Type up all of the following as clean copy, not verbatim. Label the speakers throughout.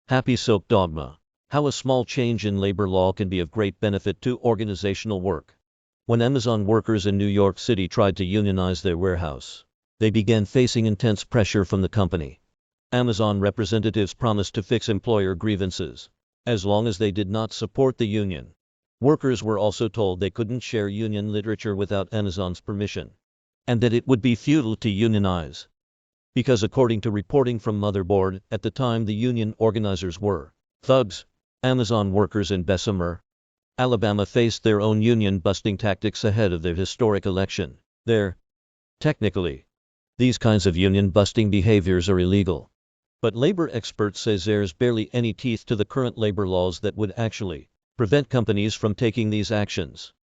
Speaker 1: Happy Silk Dogma. How a small change in labor law can be of great benefit to organizational work. When Amazon workers in New York City tried to unionize their warehouse, they began facing intense pressure from the company. Amazon representatives promised to fix employer grievances, as long as they did not support the union. Workers were also told they couldn't share union literature without Amazon's permission, and that it would be futile to unionize. Because according to reporting from Motherboard, at the time the union organizers were thugs. Amazon workers in Bessemer, Alabama faced their own union-busting tactics ahead of their historic election. Technically, these kinds of union-busting behaviors are illegal. But labor experts say there's barely any teeth to the current labor laws that would actually prevent companies from taking these actions.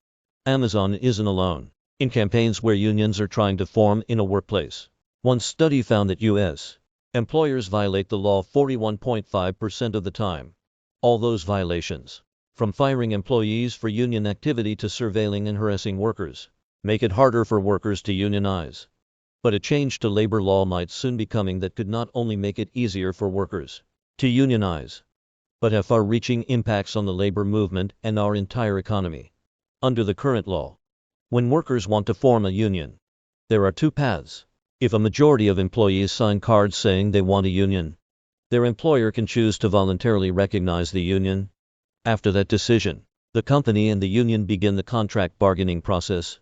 Speaker 1: Amazon isn't alone in campaigns where unions are trying to form in a workplace. One study found that U.S. employers violate the law 41.5% of the time. All those violations, from firing employees for union activity to surveilling and harassing workers, make it harder for workers to unionize. But a change to labor law might soon be coming that could not only make it easier for workers to unionize, but have far-reaching impacts on the labor movement and our entire economy. Under the current law, when workers want to form a union, there are two paths. If a majority of employees sign cards saying they want a union, their employer can choose to voluntarily recognize the union. After that decision, the company and the union begin the contract bargaining process.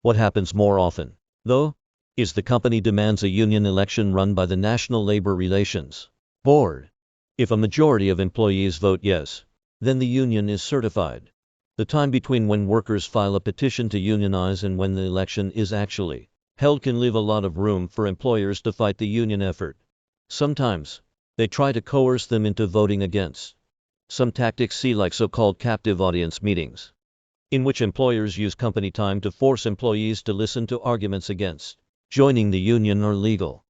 Speaker 1: What happens more often, though, is the company demands a union election run by the National Labor Relations Board. If a majority of employees vote yes, then the union is certified. The time between when workers file a petition to unionize and when the election is actually held can leave a lot of room for employers to fight the union effort. Sometimes, they try to coerce them into voting against. Some tactics see like so-called captive audience meetings, in which employers use company time to force employees to listen to arguments against joining the union are legal.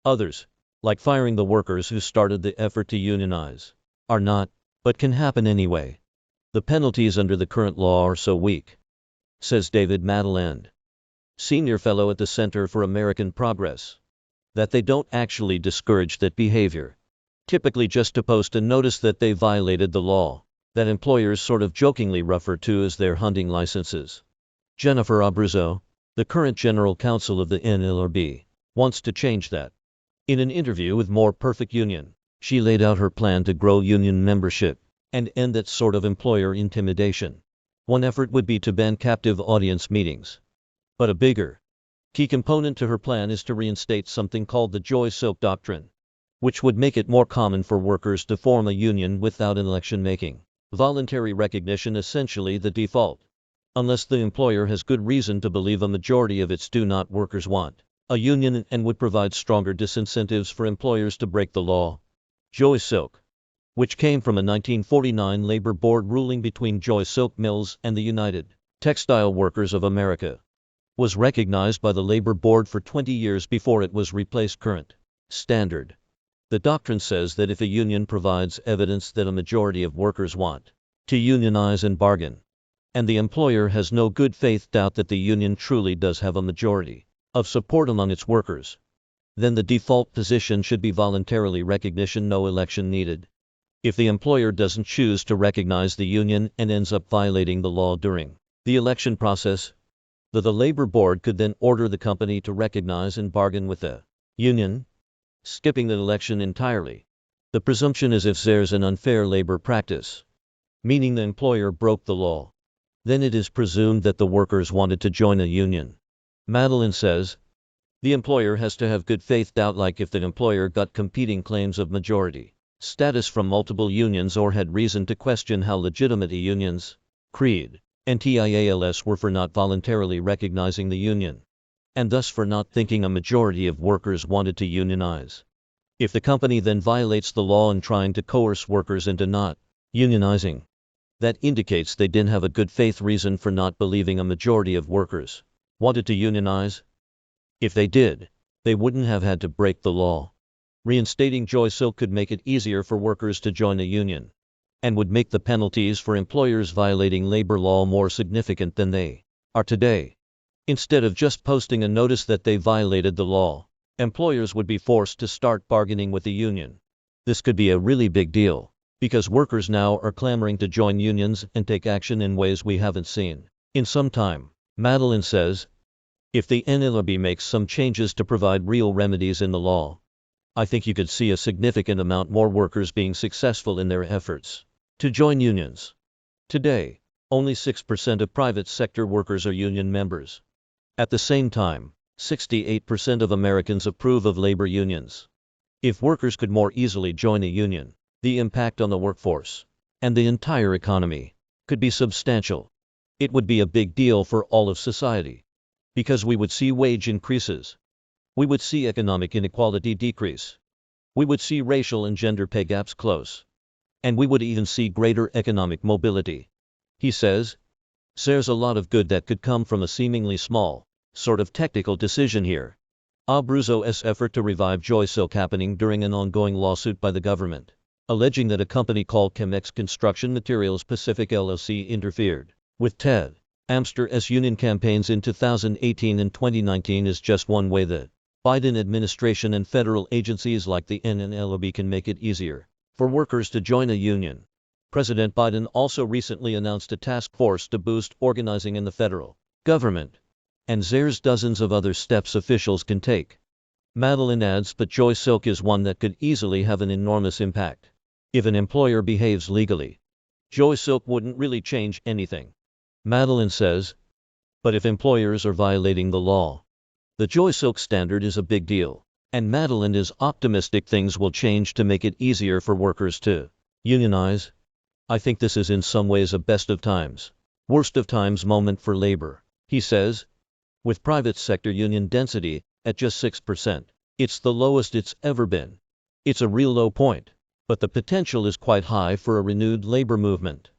Speaker 1: Others, like firing the workers who started the effort to unionize, are not, but can happen anyway. The penalties under the current law are so weak, says David Madeland, senior fellow at the Center for American Progress, that they don't actually discourage that behavior. Typically just to post a notice that they violated the law, that employers sort of jokingly refer to as their hunting licenses. Jennifer Abruzzo, the current general counsel of the NLRB, wants to change that. In an interview with More Perfect Union, she laid out her plan to grow union membership and end that sort of employer intimidation. One effort would be to ban captive audience meetings. But a bigger, key component to her plan is to reinstate something called the Joy Silk doctrine, which would make it more common for workers to form a union without an election making voluntary recognition essentially the default, unless the employer has good reason to believe a majority of its do-not workers want a union and would provide stronger disincentives for employers to break the law. Joy Silk, which came from a 1949 labor board ruling between Joy Silk Mills and the United Textile Workers of America, was recognized by the labor board for 20 years before it was replaced current standard. The doctrine says that if a union provides evidence that a majority of workers want to unionize and bargain, and the employer has no good faith doubt that the union truly does have a majority of support among its workers, then the default position should be voluntarily recognition, no election needed. If the employer doesn't choose to recognize the union and ends up violating the law during the election process, the labor board could then order the company to recognize and bargain with the union, skipping the election entirely. The presumption is if there's an unfair labor practice, meaning the employer broke the law, then it is presumed that the workers wanted to join a union. Madeline says, the employer has to have good faith doubt, like if the employer got competing claims of majority status from multiple unions or had reason to question how legitimate a union's creed and TIALS were for not voluntarily recognizing the union, and thus for not thinking a majority of workers wanted to unionize. If the company then violates the law in trying to coerce workers into not unionizing, that indicates they didn't have a good faith reason for not believing a majority of workers wanted to unionize. If they did, they wouldn't have had to break the law. Reinstating Joy Silk could make it easier for workers to join a union, and would make the penalties for employers violating labor law more significant than they are today. Instead of just posting a notice that they violated the law, employers would be forced to start bargaining with the union. This could be a really big deal. Because workers now are clamoring to join unions and take action in ways we haven't seen in some time. Madeline says, if the NLRB makes some changes to provide real remedies in the law, I think you could see a significant amount more workers being successful in their efforts to join unions. Today, only 6% of private sector workers are union members. At the same time, 68% of Americans approve of labor unions. If workers could more easily join a union, the impact on the workforce and the entire economy could be substantial. It would be a big deal for all of society, because we would see wage increases. We would see economic inequality decrease. We would see racial and gender pay gaps close. And we would even see greater economic mobility. He says, there's a lot of good that could come from a seemingly small, sort of technical decision here. Abruzzo's effort to revive Joy Silk happening during an ongoing lawsuit by the government, alleging that a company called Chemex Construction Materials Pacific LLC interfered with Ted Amster's union campaigns in 2018 and 2019 is just one way that Biden administration and federal agencies like the NLRB can make it easier for workers to join a union. President Biden also recently announced a task force to boost organizing in the federal government. And there's dozens of other steps officials can take. Madeline adds, but Joy Silk is one that could easily have an enormous impact. If an employer behaves legally, Joy Silk wouldn't really change anything. Madeline says, but if employers are violating the law, the Joy Silk standard is a big deal. And Madeline is optimistic things will change to make it easier for workers to unionize. I think this is in some ways a best of times, worst of times moment for labor, he says. With private sector union density at just 6%, it's the lowest it's ever been. It's a real low point, but the potential is quite high for a renewed labor movement.